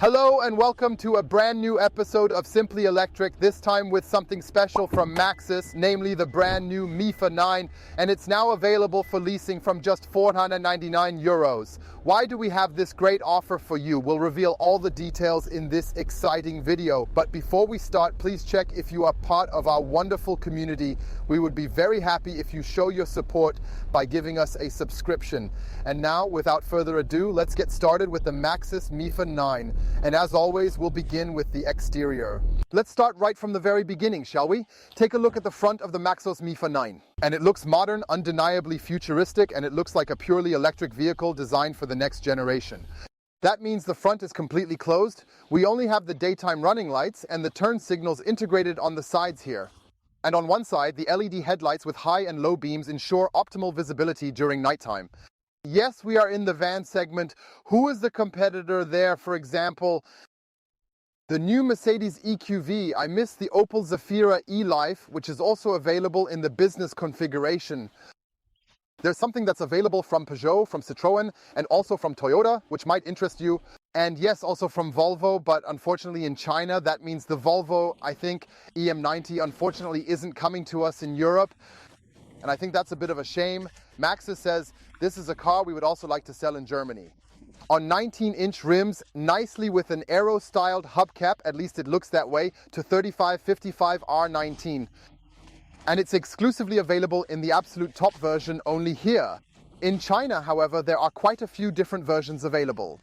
Hello and welcome to a brand new episode of Simply Electric, this time with something special from Maxus, namely the brand new MIFA 9, and it's now available for leasing from just €499. Why do we have this great offer for you? We'll reveal all the details in this exciting video. But before we start, please check if you are part of our wonderful community. We would be very happy if you show your support by giving us a subscription. And now, without further ado, let's get started with the Maxus MIFA 9. And as always, we'll begin with the exterior. Let's start right from the very beginning, shall we? Take a look at the front of the Maxus MIFA 9. And it looks modern, undeniably futuristic, and it looks like a purely electric vehicle designed for the next generation. That means the front is completely closed. We only have the daytime running lights and the turn signals integrated on the sides here. And on one side, the LED headlights with high and low beams ensure optimal visibility during nighttime. Yes, we are in the van segment. Who is the competitor there? For example, the new Mercedes EQV. I missed the Opel Zafira E-Life, which is also available in the business configuration. There's something that's available from Peugeot, from Citroën, and also from Toyota, which might interest you. And yes, also from Volvo, but unfortunately in China, that means the Volvo, I think, EM90, unfortunately isn't coming to us in Europe. And I think that's a bit of a shame. Maxus says this is a car we would also like to sell in Germany. On 19-inch rims, nicely with an aero-styled hubcap, at least it looks that way, to 3555 R19. And it's exclusively available in the absolute top version only here. In China, however, there are quite a few different versions available.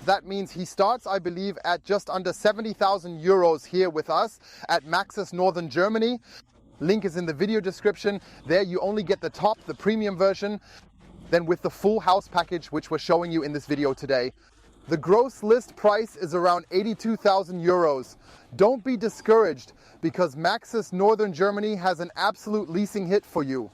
That means he starts, I believe, at just under €70,000 here with us at Maxus Northern Germany. Link is in the video description. There you only get the top, the premium version, then with the full house package, which we're showing you in this video today. The gross list price is around €82,000. Don't be discouraged, because Maxus Northern Germany has an absolute leasing hit for you.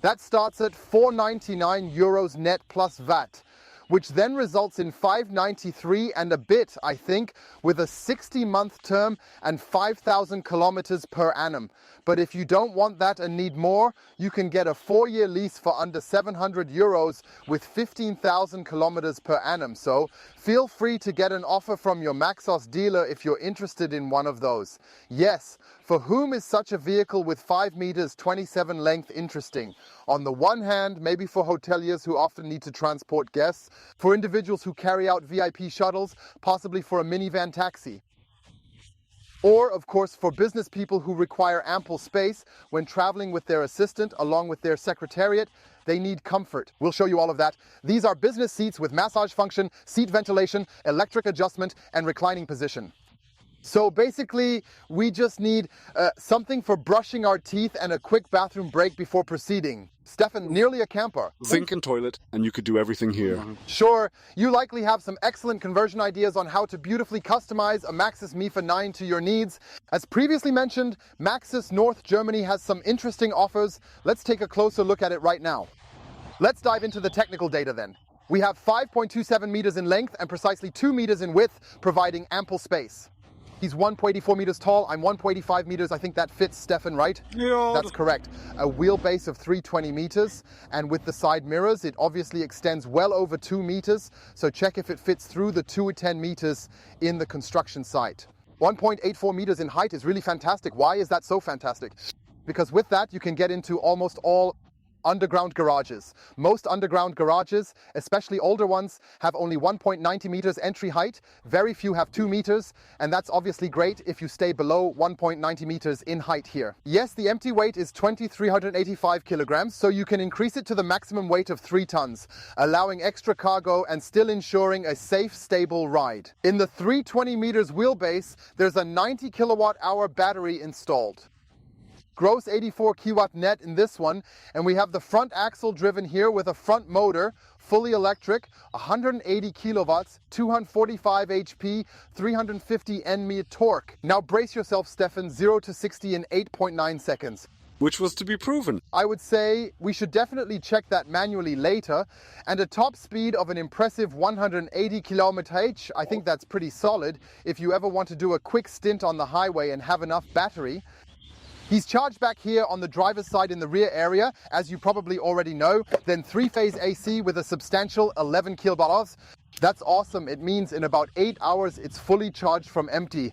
That starts at €499 net plus VAT, which then results in $593 and a bit, I think, with a 60-month term and 5,000 kilometers per annum. But if you don't want that and need more, you can get a 4-year lease for under €700 with 15,000 kilometers per annum. So feel free to get an offer from your Maxus dealer if you're interested in one of those. Yes, for whom is such a vehicle with 5 meters 27 length interesting? On the one hand, maybe for hoteliers who often need to transport guests, for individuals who carry out VIP shuttles, possibly for a minivan taxi. Or, of course, for business people who require ample space when traveling with their assistant along with their secretariat. They need comfort. We'll show you all of that. These are business seats with massage function, seat ventilation, electric adjustment, and reclining position. So basically, we just need something for brushing our teeth and a quick bathroom break before proceeding. Stefan, nearly a camper. Sink and toilet, and you could do everything here. Sure, you likely have some excellent conversion ideas on how to beautifully customize a Maxus MIFA 9 to your needs. As previously mentioned, Maxus North Germany has some interesting offers. Let's take a closer look at it right now. Let's dive into the technical data then. We have 5.27 meters in length and precisely 2 meters in width, providing ample space. He's 1.84 meters tall, I'm 1.85 meters, I think that fits, Stefan, right? Yeah. That's correct. A wheelbase of 320 meters, and with the side mirrors, it obviously extends well over 2 meters, so check if it fits through the 210 meters in the construction site. 1.84 meters in height is really fantastic. Why is that so fantastic? Because with that, you can get into almost all underground garages. Most underground garages, especially older ones, have only 1.90 meters entry height. Very few have 2 meters, and that's obviously great if you stay below 1.90 meters in height here. Yes, the empty weight is 2,385 kilograms, so you can increase it to the maximum weight of 3 tons, allowing extra cargo and still ensuring a safe, stable ride. In the 320 meters wheelbase, there's a 90 kilowatt hour battery installed. Gross 84 kilowatt net in this one, and we have the front axle driven here with a front motor, fully electric, 180 kilowatts, 245 HP, 350 Nm torque. Now brace yourself, Stefan, 0 to 60 in 8.9 seconds. Which was to be proven. I would say we should definitely check that manually later. And a top speed of an impressive 180 km/h, I think that's pretty solid if you ever want to do a quick stint on the highway and have enough battery. He's charged back here on the driver's side in the rear area, as you probably already know, then 3-phase AC with a substantial 11 kilowatt. That's awesome. It means in about 8 hours, it's fully charged from empty.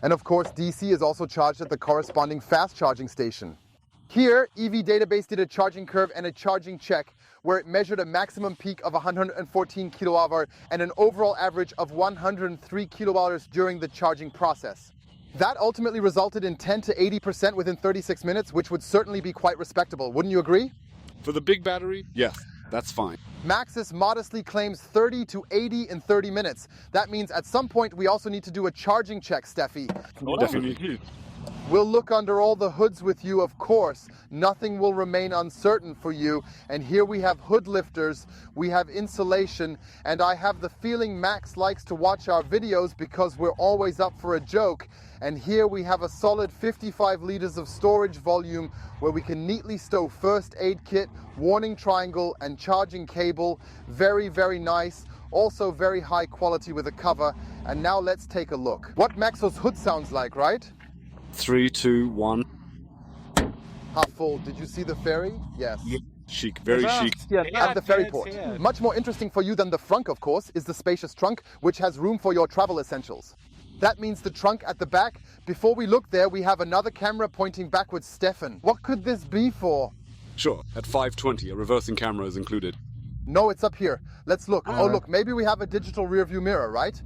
And of course, DC is also charged at the corresponding fast charging station. Here, EV Database did a charging curve and a charging check where it measured a maximum peak of 114 kWh and an overall average of 103 kWh during the charging process. That ultimately resulted in 10 to 80% within 36 minutes, which would certainly be quite respectable. Wouldn't you agree? For the big battery, yes, that's fine. Maxus modestly claims 30 to 80 in 30 minutes. That means at some point we also need to do a charging check, Steffi. Definitely. We'll look under all the hoods with you, of course. Nothing will remain uncertain for you. And here we have hood lifters, we have insulation, and I have the feeling Max likes to watch our videos because we're always up for a joke. And here we have a solid 55 liters of storage volume where we can neatly stow first aid kit, warning triangle, and charging cable. Very, very nice. Also very high quality with a cover. And now let's take a look. What Maxus hood sounds like, right? 3, 2, 1. Half full. Did you see the ferry? Yes. Chic, very chic. And the ferry port. Much more interesting for you than the frunk, of course, is the spacious trunk, which has room for your travel essentials. That means the trunk at the back. Before we look there, we have another camera pointing backwards. Stefan, what could this be for? Sure, at 520, a reversing camera is included. No, it's up here. Let's look. Oh, look, maybe we have a digital rear view mirror, right?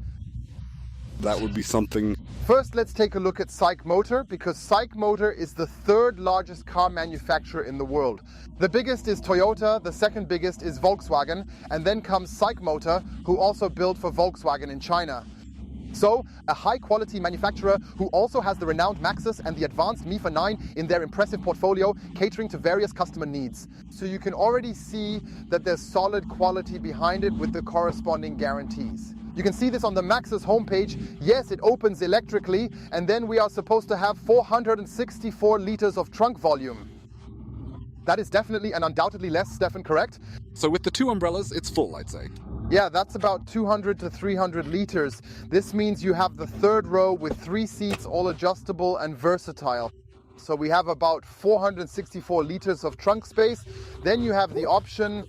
That would be something. First, let's take a look at SAIC Motor, because SAIC Motor is the third largest car manufacturer in the world. The biggest is Toyota, the second biggest is Volkswagen, and then comes SAIC Motor, who also build for Volkswagen in China. So, a high-quality manufacturer who also has the renowned Maxus and the advanced MIFA 9 in their impressive portfolio, catering to various customer needs. So you can already see that there's solid quality behind it with the corresponding guarantees. You can see this on the Maxus homepage. Yes, it opens electrically, and then we are supposed to have 464 liters of trunk volume. That is definitely and undoubtedly less, Stefan, correct? So with the 2 umbrellas, it's full, I'd say. Yeah, that's about 200 to 300 liters. This means you have the third row with 3 seats, all adjustable and versatile. So we have about 464 liters of trunk space. Then you have the option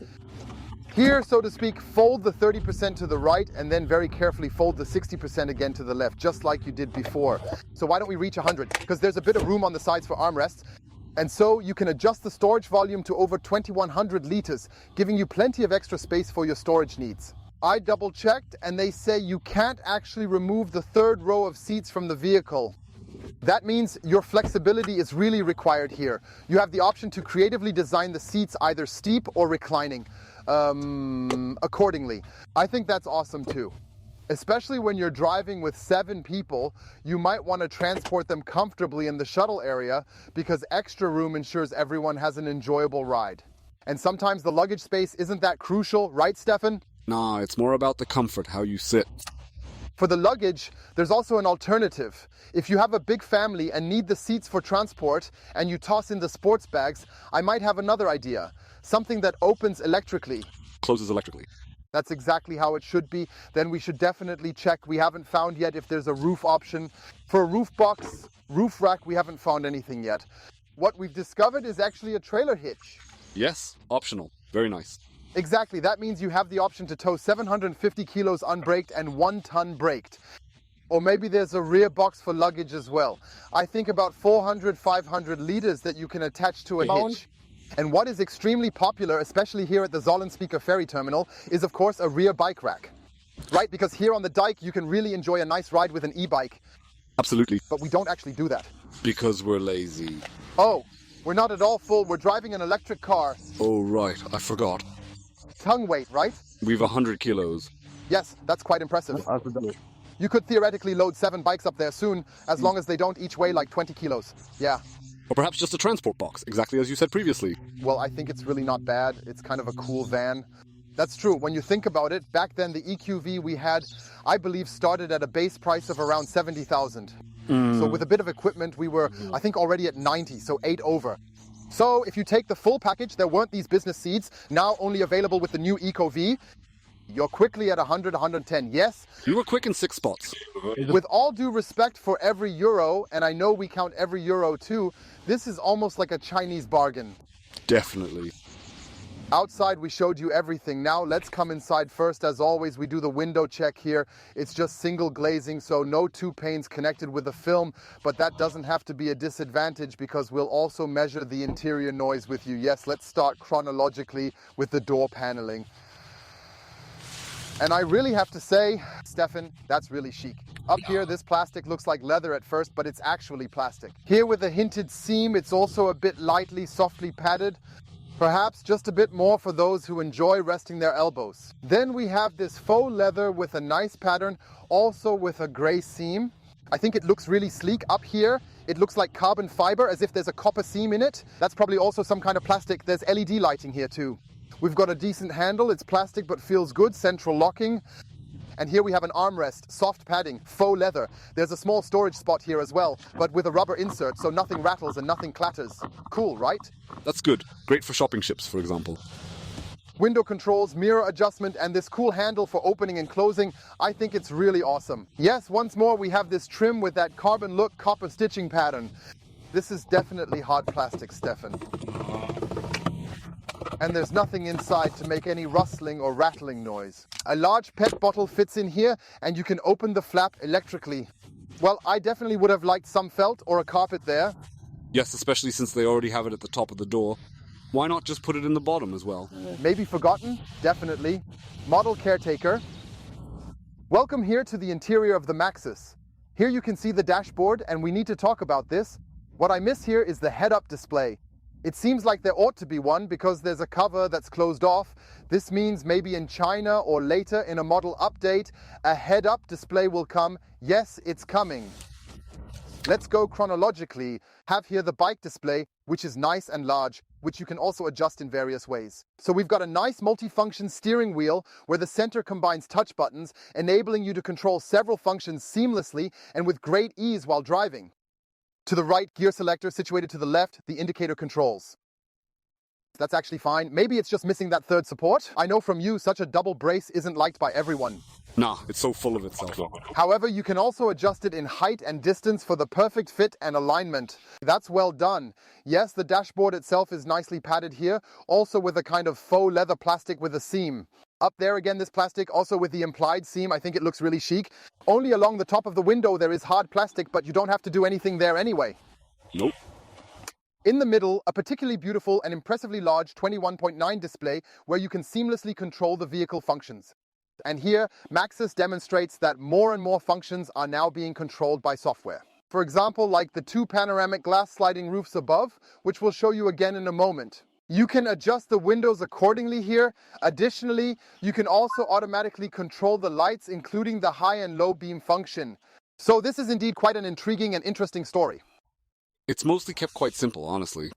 here, so to speak, fold the 30% to the right and then very carefully fold the 60% again to the left, just like you did before. So why don't we reach 100? Because there's a bit of room on the sides for armrests. And so you can adjust the storage volume to over 2100 liters, giving you plenty of extra space for your storage needs. I double checked and they say you can't actually remove the third row of seats from the vehicle. That means your flexibility is really required here. You have the option to creatively design the seats either steep or reclining accordingly. I think that's awesome too. Especially when you're driving with 7 people, you might want to transport them comfortably in the shuttle area because extra room ensures everyone has an enjoyable ride. And sometimes the luggage space isn't that crucial, right, Stefan? Nah, it's more about the comfort, how you sit. For the luggage, there's also an alternative. If you have a big family and need the seats for transport and you toss in the sports bags, I might have another idea. Something that opens electrically. Closes electrically. That's exactly how it should be. Then we should definitely check. We haven't found yet if there's a roof option. For a roof box, roof rack, we haven't found anything yet. What we've discovered is actually a trailer hitch. Yes, optional. Very nice. Exactly. That means you have the option to tow 750 kilos unbraked and 1 ton braked. Or maybe there's a rear box for luggage as well. I think about 400, 500 liters that you can attach to a hitch. And what is extremely popular, especially here at the Zollenspeaker Ferry Terminal, is of course a rear bike rack. Right? Because here on the dike, you can really enjoy a nice ride with an e-bike. Absolutely. But we don't actually do that. Because we're lazy. Oh, we're not at all full. We're driving an electric car. Oh, right. I forgot. Tongue weight, right? We've 100 kilos. Yes, that's quite impressive. You could theoretically load 7 bikes up there soon, as long as they don't each weigh like 20 kilos. Yeah. Or perhaps just a transport box, exactly as you said previously. Well, I think it's really not bad. It's kind of a cool van. That's true. When you think about it, back then the EQV we had, I believe, started at a base price of around 70,000. So with a bit of equipment, we were, I think, already at 90, so 8 over. So if you take the full package, there weren't these business seats, now only available with the new EcoV. You're quickly at 100, 110, yes? You were quick in 6 spots. With all due respect for every euro, and I know we count every euro too, this is almost like a Chinese bargain. Definitely. Outside, we showed you everything. Now let's come inside first. As always, we do the window check here. It's just single glazing, so no two panes connected with the film, but that doesn't have to be a disadvantage because we'll also measure the interior noise with you. Yes, let's start chronologically with the door paneling. And I really have to say, Stefan, that's really chic. Up here, this plastic looks like leather at first, but it's actually plastic. Here with a hinted seam, it's also a bit lightly, softly padded. Perhaps just a bit more for those who enjoy resting their elbows. Then we have this faux leather with a nice pattern, also with a gray seam. I think it looks really sleek. Up here, it looks like carbon fiber, as if there's a copper seam in it. That's probably also some kind of plastic. There's LED lighting here too. We've got a decent handle. It's plastic but feels good, central locking. And here we have an armrest, soft padding, faux leather. There's a small storage spot here as well, but with a rubber insert, so nothing rattles and nothing clatters. Cool, right? That's good. Great for shopping ships, for example. Window controls, mirror adjustment, and this cool handle for opening and closing. I think it's really awesome. Yes, once more, we have this trim with that carbon look copper stitching pattern. This is definitely hard plastic, Stefan. And there's nothing inside to make any rustling or rattling noise. A large PET bottle fits in here, and you can open the flap electrically. Well, I definitely would have liked some felt or a carpet there. Yes, especially since they already have it at the top of the door. Why not just put it in the bottom as well? Maybe forgotten? Definitely. Model caretaker. Welcome here to the interior of the Maxus. Here you can see the dashboard, and we need to talk about this. What I miss here is the head-up display. It seems like there ought to be one because there's a cover that's closed off. This means maybe in China or later in a model update, a head-up display will come. Yes, it's coming. Let's go chronologically. Have here the bike display, which is nice and large, which you can also adjust in various ways. So we've got a nice multi-function steering wheel where the center combines touch buttons, enabling you to control several functions seamlessly and with great ease while driving. To the right, gear selector. Situated to the left, the indicator controls. That's actually fine. Maybe it's just missing that third support. I know from you, such a double brace isn't liked by everyone. Nah, it's so full of itself. However, you can also adjust it in height and distance for the perfect fit and alignment. That's well done. Yes, the dashboard itself is nicely padded here, also with a kind of faux leather plastic with a seam. Up there again, this plastic, also with the implied seam. I think it looks really chic. Only along the top of the window there is hard plastic, but you don't have to do anything there anyway. Nope. In the middle, a particularly beautiful and impressively large 21.9 display where you can seamlessly control the vehicle functions. And here, Maxus demonstrates that more and more functions are now being controlled by software. For example, like the 2 panoramic glass sliding roofs above, which we'll show you again in a moment. You can adjust the windows accordingly here. Additionally, you can also automatically control the lights, including the high and low beam function. So this is indeed quite an intriguing and interesting story. It's mostly kept quite simple, honestly.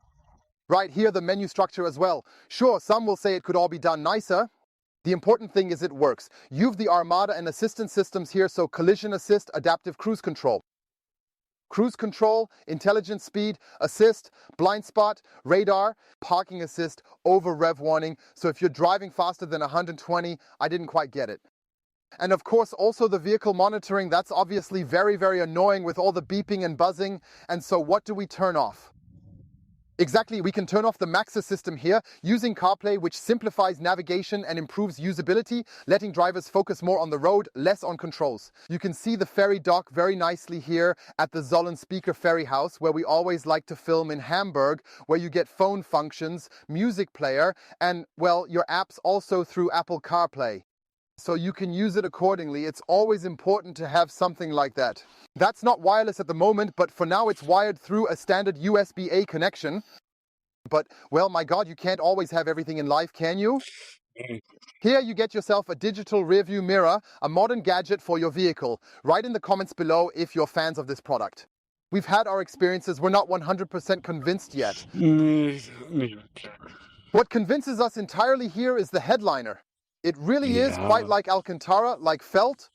Right here, the menu structure as well. Sure, some will say it could all be done nicer. The important thing is it works. You've the Armada and assistance systems here, so collision assist, adaptive cruise control. Cruise control, intelligent speed, assist, blind spot, radar, parking assist, over rev warning. So if you're driving faster than 120, I didn't quite get it. And of course, also the vehicle monitoring. That's obviously very, very annoying with all the beeping and buzzing. And so what do we turn off? Exactly, we can turn off the Maxus system here using CarPlay, which simplifies navigation and improves usability, letting drivers focus more on the road, less on controls. You can see the ferry dock very nicely here at the Zollen Speaker Ferry House, where we always like to film in Hamburg, where you get phone functions, music player, and, well, your apps also through Apple CarPlay. So you can use it accordingly. It's always important to have something like that. That's not wireless at the moment, but for now it's wired through a standard USB-A connection. But, well, my God, you can't always have everything in life, can you? Here you get yourself a digital rearview mirror, a modern gadget for your vehicle. Write in the comments below if you're fans of this product. We've had our experiences. We're not 100% convinced yet. What convinces us entirely here is the headliner. It really is quite like Alcantara, like felt,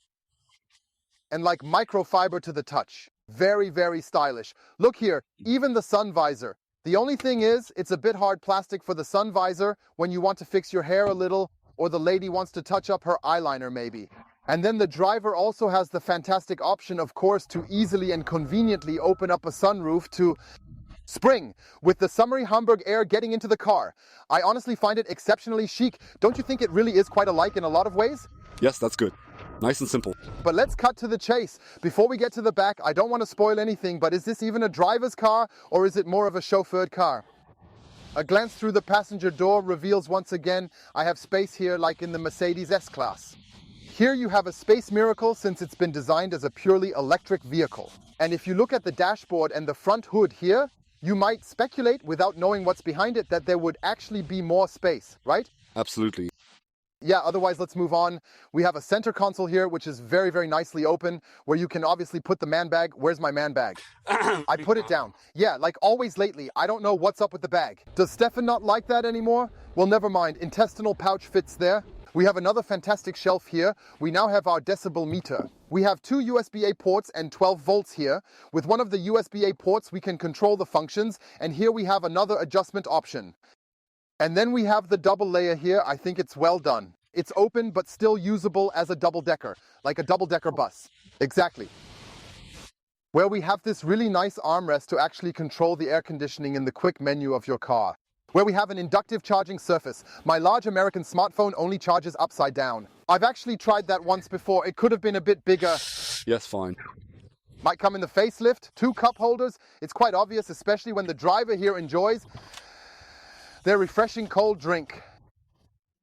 and like microfiber to the touch. Very, very stylish. Look here, even the sun visor. The only thing is, it's a bit hard plastic for the sun visor when you want to fix your hair a little, or the lady wants to touch up her eyeliner maybe. And then the driver also has the fantastic option, of course, to easily and conveniently open up a sunroof to Spring, with the summery Hamburg air getting into the car. I honestly find it exceptionally chic. Don't you think it really is quite alike in a lot of ways? Yes, that's good. Nice and simple. But let's cut to the chase. Before we get to the back, I don't want to spoil anything, but is this even a driver's car or is it more of a chauffeured car? A glance through the passenger door reveals once again I have space here like in the Mercedes S-Class. Here you have a space miracle since it's been designed as a purely electric vehicle. And if you look at the dashboard and the front hood here, you might speculate without knowing what's behind it that there would actually be more space, right? Absolutely. Yeah, otherwise let's move on. We have a center console here, which is very, very nicely open, where you can obviously put the man bag. Where's my man bag? I put it down. Yeah, like always lately, I don't know what's up with the bag. Does Stefan not like that anymore? Well, never mind. Intestinal pouch fits there. We have another fantastic shelf here. We now have our decibel meter. We have 2 USB-A ports and 12 volts here. With one of the USB-A ports, we can control the functions, and here we have another adjustment option. And then we have the double layer here. I think it's well done. It's open, but still usable as a double-decker, like a double-decker bus. Exactly. Where we have this really nice armrest to actually control the air conditioning in the quick menu of your car. Where we have an inductive charging surface. My large American smartphone only charges upside down. I've actually tried that once before. It could have been a bit bigger. Yes, fine. Might come in the facelift. 2 cup holders. It's quite obvious, especially when the driver here enjoys their refreshing cold drink.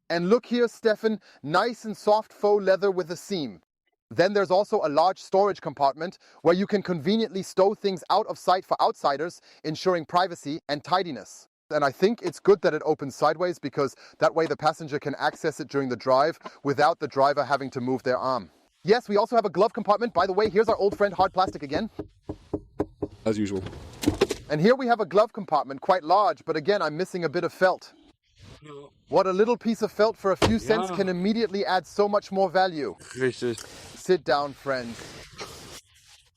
And look here, Stefan, nice and soft faux leather with a seam. Then there's also a large storage compartment where you can conveniently stow things out of sight for outsiders, ensuring privacy and tidiness. And I think it's good that it opens sideways because that way the passenger can access it during the drive without the driver having to move their arm. Yes, we also have a glove compartment. By the way, here's our old friend hard plastic again. As usual. And here we have a glove compartment, quite large, but again, I'm missing a bit of felt. What a little piece of felt for a few cents can immediately add so much more value. Richtig. Sit down, friends.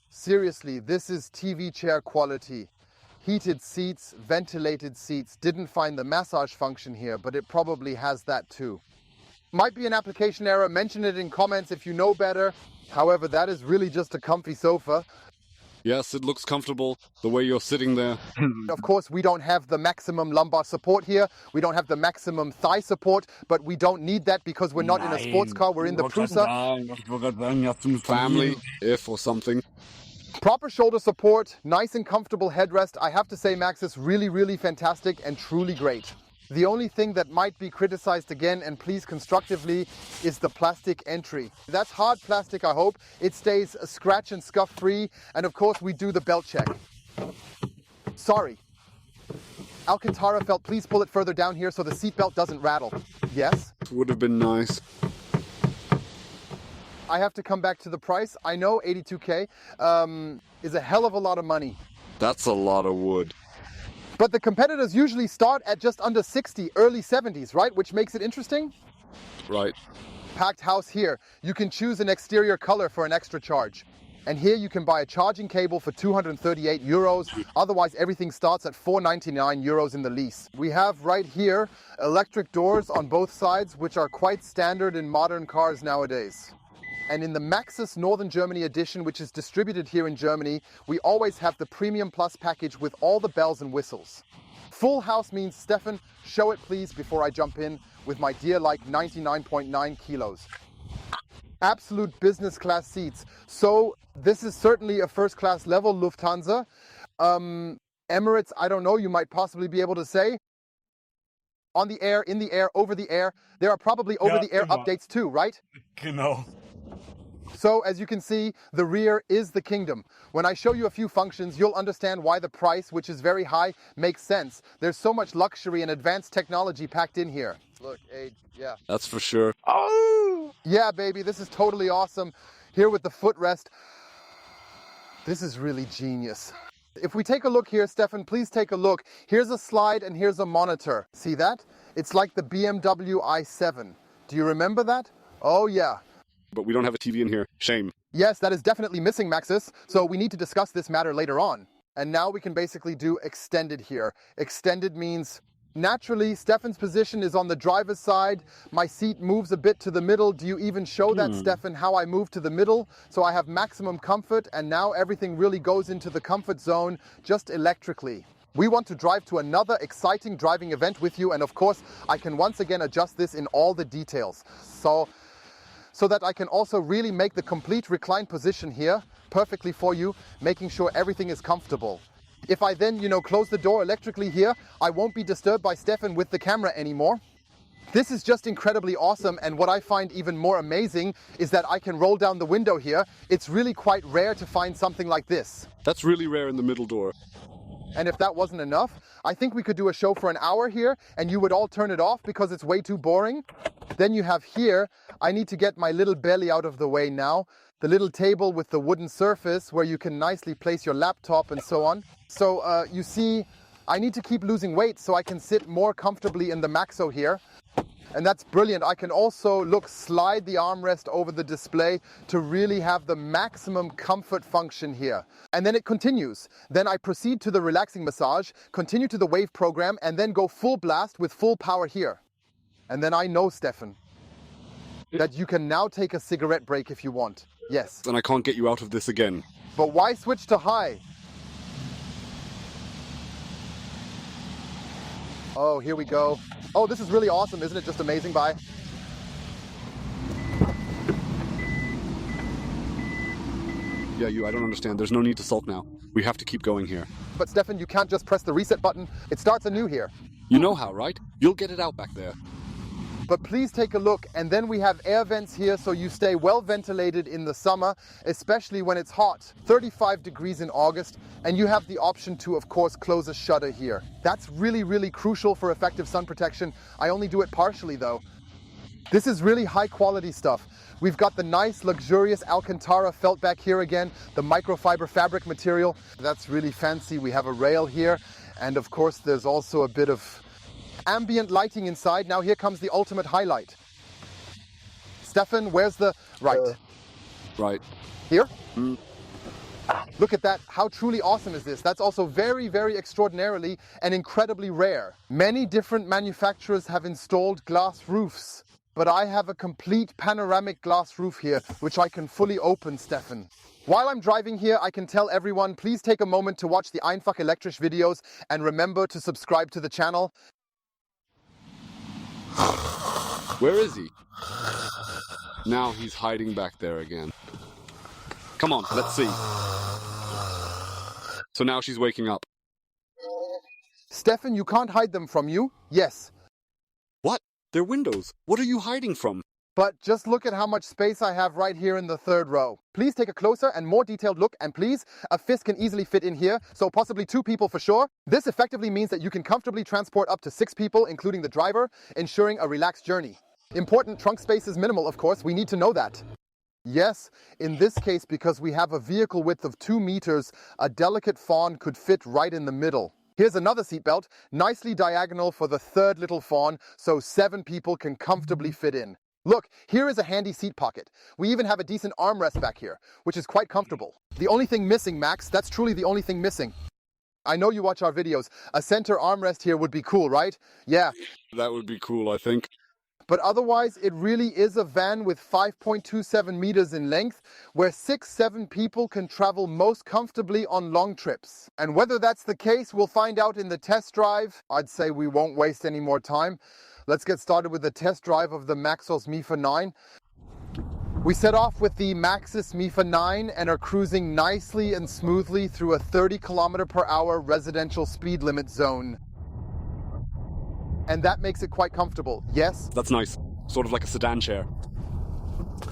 Seriously, this is TV chair quality. Heated seats, ventilated seats. Didn't find the massage function here, but it probably has that too. Might be an application error. Mention it in comments if you know better. However, that is really just a comfy sofa. Yes, it looks comfortable the way you're sitting there. Of course, we don't have the maximum lumbar support here. We don't have the maximum thigh support, but we don't need that because we're not in a sports car. We're in the Prusa. Family, if or something. Proper shoulder support, nice and comfortable headrest. I have to say, Maxus, really, really fantastic and truly great. The only thing that might be criticized again, and please constructively, is the plastic entry. That's hard plastic, I hope. It stays scratch and scuff free. And of course, we do the belt check. Sorry. Alcantara felt, please pull it further down here so the seatbelt doesn't rattle. Yes? Would have been nice. I have to come back to the price. I know 82K is a hell of a lot of money. That's a lot of wood. But the competitors usually start at just under 60, early 70s, right? Which makes it interesting. Right. Packed house here. You can choose an exterior color for an extra charge. And here you can buy a charging cable for 238 euros. Otherwise, everything starts at 499 euros in the lease. We have right here electric doors on both sides, which are quite standard in modern cars nowadays. And in the Maxus Northern Germany edition, which is distributed here in Germany, we always have the Premium Plus package with all the bells and whistles. Full house means, Stefan, show it please before I jump in with my dear like 99.9 kilos. Absolute business class seats. So this is certainly a first class level Lufthansa. Emirates, I don't know, you might possibly be able to say. On the air, in the air, over the air. There are probably over the air updates too, right? Genau. So as you can see, the rear is the kingdom. When I show you a few functions, you'll understand why the price, which is very high, makes sense. There's so much luxury and advanced technology packed in here. Look, yeah. That's for sure. Oh! Yeah, baby, this is totally awesome. Here with the footrest. This is really genius. If we take a look here, Stefan, please take a look. Here's a slide and here's a monitor. See that? It's like the BMW i7. Do you remember that? Oh yeah. But we don't have a TV in here. Shame. Yes, that is definitely missing, Maxus. So we need to discuss this matter later on. And now we can basically do extended here. Extended means, naturally, Stefan's position is on the driver's side. My seat moves a bit to the middle. Do you even show that, Stefan, how I move to the middle? So I have maximum comfort, and now everything really goes into the comfort zone just electrically. We want to drive to another exciting driving event with you, and of course, I can once again adjust this in all the details. So that I can also really make the complete recline position here perfectly for you, making sure everything is comfortable. If I then, close the door electrically here, I won't be disturbed by Stefan with the camera anymore. This is just incredibly awesome, and what I find even more amazing is that I can roll down the window here. It's really quite rare to find something like this. That's really rare in the middle door. And if that wasn't enough, I think we could do a show for an hour here and you would all turn it off because it's way too boring. Then you have here, I need to get my little belly out of the way now, the little table with the wooden surface where you can nicely place your laptop and so on. So you see, I need to keep losing weight so I can sit more comfortably in the Maxo here. And that's brilliant. I can also, slide the armrest over the display to really have the maximum comfort function here. And then it continues. Then I proceed to the relaxing massage, continue to the wave program, and then go full blast with full power here. And then I know, Stefan, that you can now take a cigarette break if you want. Yes. And I can't get you out of this again. But why switch to high? Oh, here we go. Oh, this is really awesome. Isn't it just amazing? Bye. Yeah, I don't understand. There's no need to sulk now. We have to keep going here. But Stefan, you can't just press the reset button. It starts anew here. You know how, right? You'll get it out back there. But please take a look, and then we have air vents here so you stay well ventilated in the summer, especially when it's hot, 35 degrees in August, and you have the option to, of course, close a shutter here. That's really, really crucial for effective sun protection. I only do it partially though. This is really high quality stuff. We've got the nice, luxurious Alcantara felt back here again, the microfiber fabric material. That's really fancy. We have a rail here, and of course there's also a bit of ambient lighting inside. Now here comes the ultimate highlight. Stefan, where's the... Right. Here? Look at that. How truly awesome is this? That's also very, very extraordinarily and incredibly rare. Many different manufacturers have installed glass roofs, but I have a complete panoramic glass roof here, which I can fully open, Stefan. While I'm driving here, I can tell everyone, please take a moment to watch the Einfach Electric videos and remember to subscribe to the channel. Where is he? Now he's hiding back there again. Come on, let's see. So now she's waking up. Stefan, you can't hide them from you. Yes. What? They're windows. What are you hiding from? But just look at how much space I have right here in the third row. Please take a closer and more detailed look, and please, a fist can easily fit in here, so possibly 2 people for sure. This effectively means that you can comfortably transport up to 6 people, including the driver, ensuring a relaxed journey. Important trunk space is minimal, of course, we need to know that. Yes, in this case, because we have a vehicle width of 2 meters, a delicate fawn could fit right in the middle. Here's another seatbelt, nicely diagonal for the third little fawn, so 7 people can comfortably fit in. Look, here is a handy seat pocket. We even have a decent armrest back here, which is quite comfortable. The only thing missing, Max, that's truly the only thing missing. I know you watch our videos. A center armrest here would be cool, right? Yeah. That would be cool, I think. But otherwise, it really is a van with 5.27 meters in length, where 6-7 people can travel most comfortably on long trips. And whether that's the case, we'll find out in the test drive. I'd say we won't waste any more time. Let's get started with the test drive of the Maxus MIFA 9. We set off with the Maxus MIFA 9 and are cruising nicely and smoothly through a 30 km/h residential speed limit zone. And that makes it quite comfortable, yes? That's nice. Sort of like a sedan chair.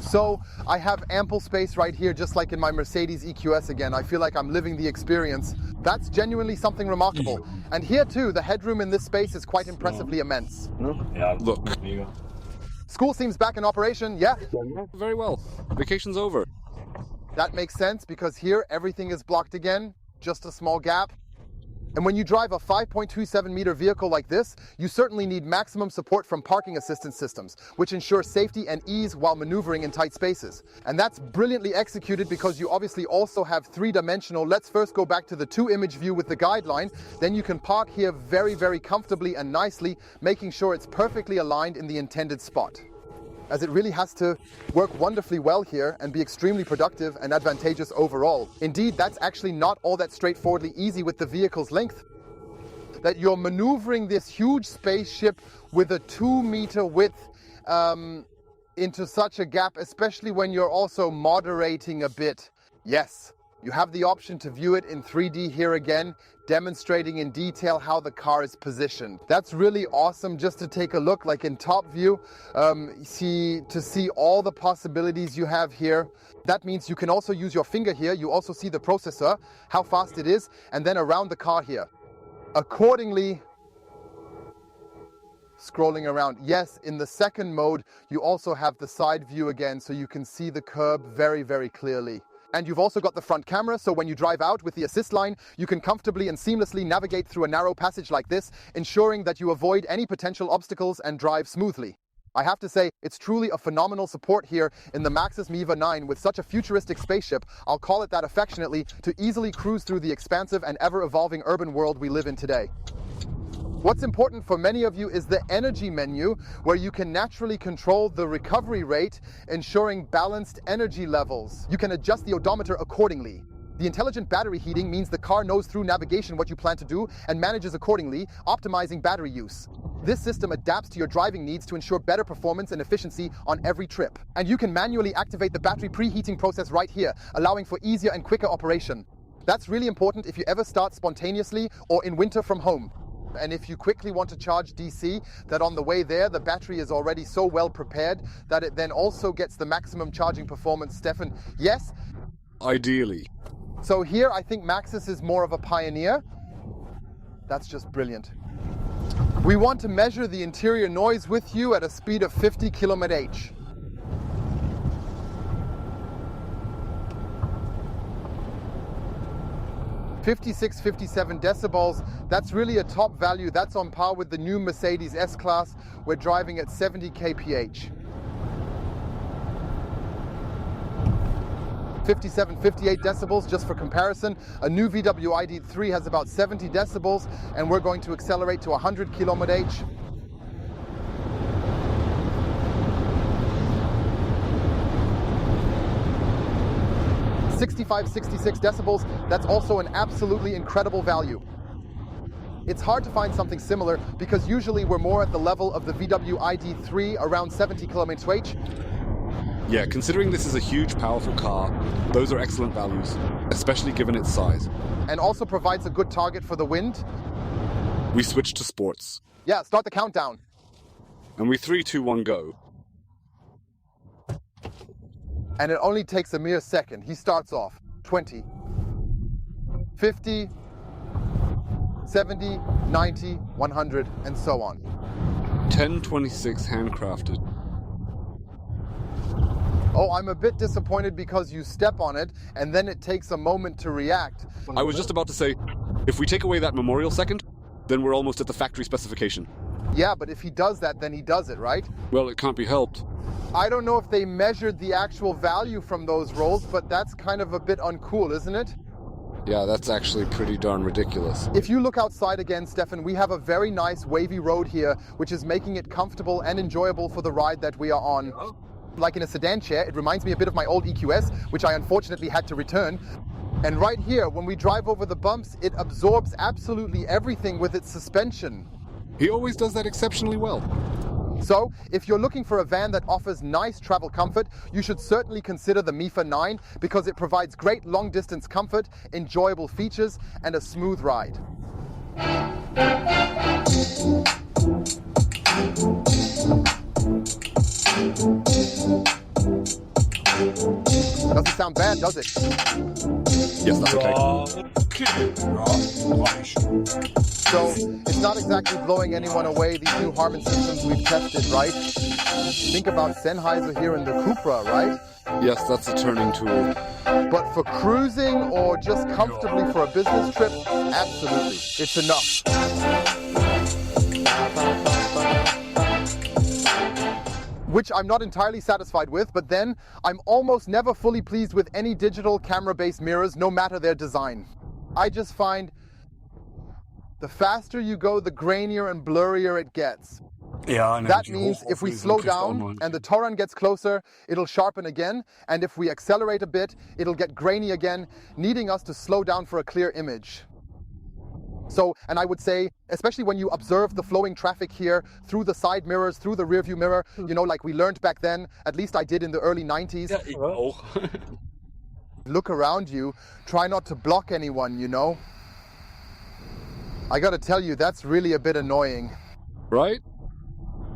So I have ample space right here, just like in my Mercedes EQS again. I feel like I'm living the experience. That's genuinely something remarkable. And here too, the headroom in this space is quite impressively immense. Look. School seems back in operation, yeah? Very well. Vacation's over. That makes sense because here everything is blocked again, just a small gap. And when you drive a 5.27 meter vehicle like this, you certainly need maximum support from parking assistance systems, which ensure safety and ease while maneuvering in tight spaces. And that's brilliantly executed because you obviously also have 3-dimensional. Let's first go back to the 2-image view with the guideline. Then you can park here very, very comfortably and nicely, making sure it's perfectly aligned in the intended spot. As it really has to work wonderfully well here and be extremely productive and advantageous overall. Indeed, that's actually not all that straightforwardly easy with the vehicle's length. that you're maneuvering this huge spaceship with a 2-meter width into such a gap, especially when you're also moderating a bit. Yes, you have the option to view it in 3D here again, demonstrating in detail how the car is positioned. That's really awesome just to take a look, like in top view, to see all the possibilities you have here. That means you can also use your finger here. You also see the processor, how fast it is, and then around the car here. Accordingly, scrolling around. Yes, in the second mode, you also have the side view again, so you can see the curb very, very clearly. And you've also got the front camera, so when you drive out with the assist line, you can comfortably and seamlessly navigate through a narrow passage like this, ensuring that you avoid any potential obstacles and drive smoothly. I have to say, it's truly a phenomenal support here in the Maxus MIFA 9 with such a futuristic spaceship, I'll call it that affectionately, to easily cruise through the expansive and ever-evolving urban world we live in today. What's important for many of you is the energy menu, where you can naturally control the recovery rate, ensuring balanced energy levels. You can adjust the odometer accordingly. The intelligent battery heating means the car knows through navigation what you plan to do and manages accordingly, optimizing battery use. This system adapts to your driving needs to ensure better performance and efficiency on every trip. And you can manually activate the battery preheating process right here, allowing for easier and quicker operation. That's really important if you ever start spontaneously or in winter from home. And if you quickly want to charge DC, that on the way there, the battery is already so well prepared that it then also gets the maximum charging performance. Stefan, yes? Ideally. So here, I think Maxus is more of a pioneer. That's just brilliant. We want to measure the interior noise with you at a speed of 50 km/h. 56, 57 decibels, that's really a top value. That's on par with the new Mercedes S-Class. We're driving at 70 kph. 57, 58 decibels, just for comparison. A new VW ID3 has about 70 decibels, and we're going to accelerate to 100 km/h. 65, 66 decibels, that's also an absolutely incredible value. It's hard to find something similar because usually we're more at the level of the VW ID3, around 70 km/h. Yeah, considering this is a huge, powerful car, those are excellent values, especially given its size. And also provides a good target for the wind. We switch to sports. Yeah, start the countdown. And we 3, 2, 1, go. And it only takes a mere second. He starts off 20, 50, 70, 90, 100, and so on. 1026 handcrafted. Oh, I'm a bit disappointed because you step on it and then it takes a moment to react. I was just about to say, if we take away that memorial second, then we're almost at the factory specification. Yeah, but if he does that, then he does it, right? Well, it can't be helped. I don't know if they measured the actual value from those rolls, but that's kind of a bit uncool, isn't it? Yeah, that's actually pretty darn ridiculous. If you look outside again, Stefan, we have a very nice wavy road here, which is making it comfortable and enjoyable for the ride that we are on. Like in a sedan chair, it reminds me a bit of my old EQS, which I unfortunately had to return. And right here, when we drive over the bumps, it absorbs absolutely everything with its suspension. He always does that exceptionally well. So, if you're looking for a van that offers nice travel comfort, you should certainly consider the MIFA 9 because it provides great long-distance comfort, enjoyable features, and a smooth ride. Doesn't sound bad, does it? Yes, that's okay. So, it's not exactly blowing anyone away, these new Harman systems we've tested, right? Think about Sennheiser here in the Cupra, right? Yes, that's a turning tool. But for cruising or just comfortably for a business trip, absolutely, it's enough. Which I'm not entirely satisfied with, but then I'm almost never fully pleased with any digital camera-based mirrors, no matter their design. I just find the faster you go, the grainier and blurrier it gets. That means if we slow down and the Touran gets closer, it'll sharpen again, and if we accelerate a bit, it'll get grainy again, needing us to slow down for a clear image. So, and I would say, especially when you observe the flowing traffic here through the side mirrors, through the rear view mirror, you know, like we learned back then, at least I did in the early 90s. Ja, ich auch. Look around you, try not to block anyone, you know. I gotta tell you, that's really a bit annoying. Right?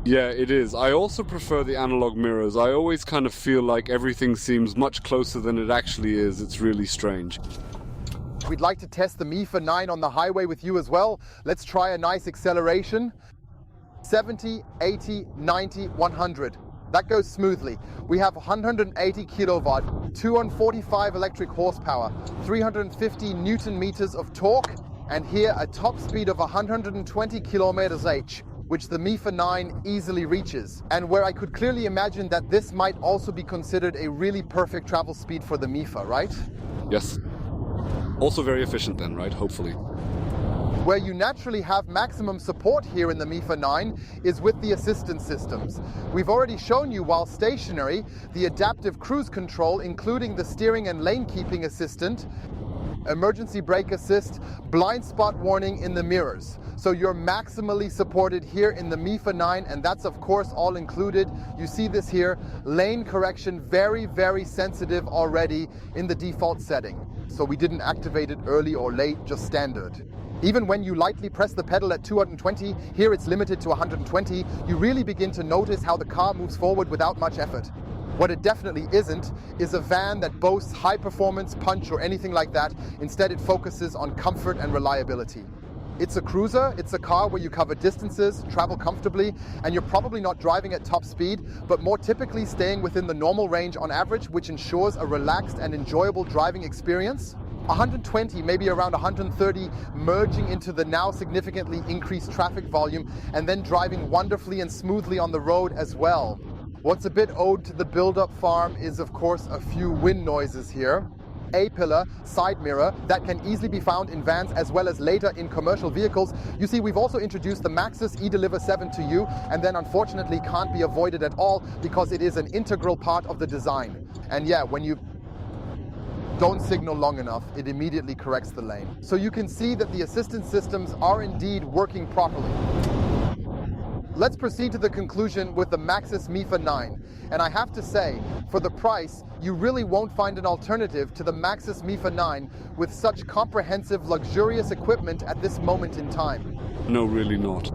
Yeah, it is. I also prefer the analog mirrors. I always kind of feel like everything seems much closer than it actually is. It's really strange. We'd like to test the MIFA 9 on the highway with you as well. Let's try a nice acceleration. 70, 80, 90, 100. That goes smoothly. We have 180 kilowatt, 245 electric horsepower, 350 Newton meters of torque, and here a top speed of 120 kilometers h, which the MIFA 9 easily reaches, and where I could clearly imagine that this might also be considered a really perfect travel speed for the MIFA, right? Yes. Also very efficient then, right? Hopefully. Where you naturally have maximum support here in the MIFA 9 is with the assistance systems. We've already shown you while stationary the adaptive cruise control, including the steering and lane keeping assistant, emergency brake assist, blind spot warning in the mirrors. So you're maximally supported here in the MIFA 9, and that's of course all included. You see this here, lane correction, very, very sensitive already in the default setting. So we didn't activate it early or late, just standard. Even when you lightly press the pedal at 220, here it's limited to 120, you really begin to notice how the car moves forward without much effort. What it definitely isn't is a van that boasts high performance, punch, or anything like that. Instead, it focuses on comfort and reliability. It's a cruiser, it's a car where you cover distances, travel comfortably, and you're probably not driving at top speed, but more typically staying within the normal range on average, which ensures a relaxed and enjoyable driving experience. 120, maybe around 130, merging into the now significantly increased traffic volume, and then driving wonderfully and smoothly on the road as well. What's a bit ode to the build-up farm is of course a few wind noises here. A-pillar, side mirror, that can easily be found in vans as well as later in commercial vehicles. You see, we've also introduced the Maxus eDeliver 7 to you, and then unfortunately can't be avoided at all because it is an integral part of the design. And yeah, when you don't signal long enough, it immediately corrects the lane. So you can see that the assistance systems are indeed working properly. Let's proceed to the conclusion with the Maxus MIFA 9. And I have to say, for the price, you really won't find an alternative to the Maxus MIFA 9 with such comprehensive, luxurious equipment at this moment in time. No, really not.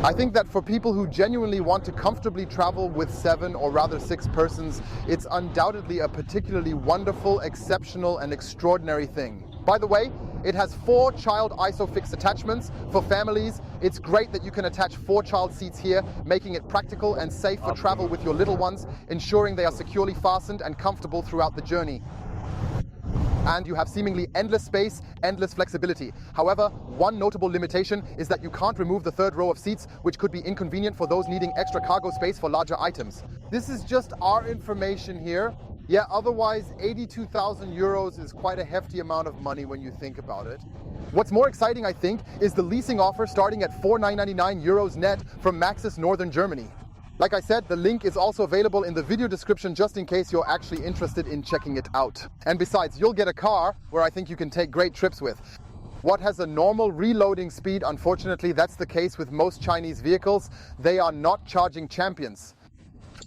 I think that for people who genuinely want to comfortably travel with 7 or rather 6 persons, it's undoubtedly a particularly wonderful, exceptional and extraordinary thing. By the way, it has 4 child ISOFIX attachments for families. It's great that you can attach 4 child seats here, making it practical and safe for travel with your little ones, ensuring they are securely fastened and comfortable throughout the journey. And you have seemingly endless space, endless flexibility. However, one notable limitation is that you can't remove the 3rd row of seats, which could be inconvenient for those needing extra cargo space for larger items. This is just our information here. Yeah, otherwise 82,000 euros is quite a hefty amount of money when you think about it. What's more exciting, I think, is the leasing offer starting at 4,999 euros net from Maxus Northern Germany. Like I said, the link is also available in the video description just in case you're actually interested in checking it out. And besides, you'll get a car where I think you can take great trips with. What has a normal reloading speed, unfortunately, that's the case with most Chinese vehicles. They are not charging champions.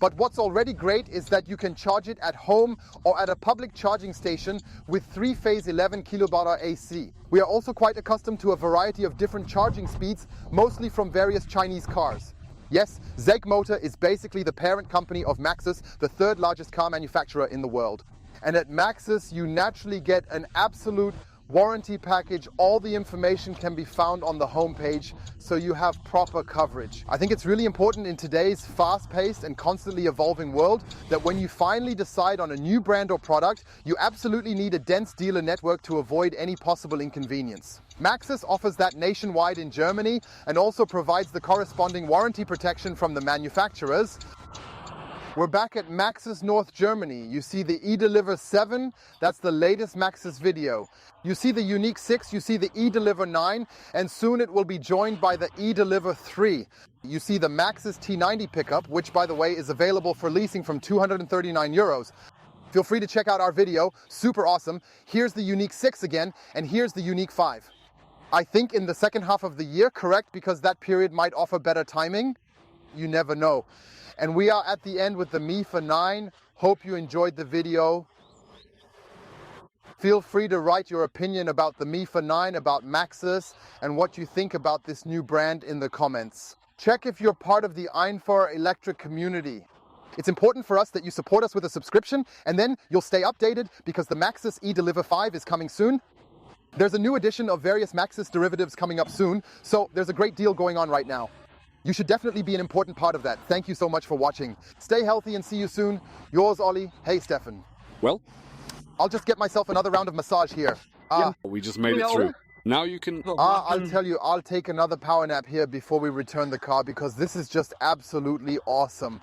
But what's already great is that you can charge it at home or at a public charging station with 3-phase 11 kWh AC. We are also quite accustomed to a variety of different charging speeds, mostly from various Chinese cars. Yes, Zeg Motor is basically the parent company of Maxus, the 3rd largest car manufacturer in the world. And at Maxus, you naturally get an absolute warranty package. All the information can be found on the homepage, so you have proper coverage. I think it's really important in today's fast-paced and constantly evolving world that when you finally decide on a new brand or product, you absolutely need a dense dealer network to avoid any possible inconvenience. Maxus offers that nationwide in Germany and also provides the corresponding warranty protection from the manufacturers. We're back at Maxus North Germany. You see the eDeliver 7, that's the latest Maxus video. You see the Unique 6, you see the eDeliver 9, and soon it will be joined by the eDeliver 3. You see the Maxus T90 pickup, which by the way is available for leasing from 239 euros. feel free to check out our video. Super awesome. Here's the unique 6 again, and here's the unique 5. I think in the second half of the year, correct, because that period might offer better timing. You never know. And we are at the end with the MIFA 9. Hope you enjoyed the video. Feel free to write your opinion about the MIFA 9, about Maxus, and what you think about this new brand in the comments. Check if you're part of the einfach electric community. It's important for us that you support us with a subscription, and then you'll stay updated because the Maxus eDeliver 5 is coming soon. There's a new edition of various Maxus derivatives coming up soon, so there's a great deal going on right now. You should definitely be an important part of that. Thank you so much for watching. Stay healthy and see you soon. Yours, Ollie. Hey, Stefan. Well, I'll just get myself another round of massage here. we just made it through. Now you can... I'll tell you, I'll take another power nap here before we return the car because this is just absolutely awesome.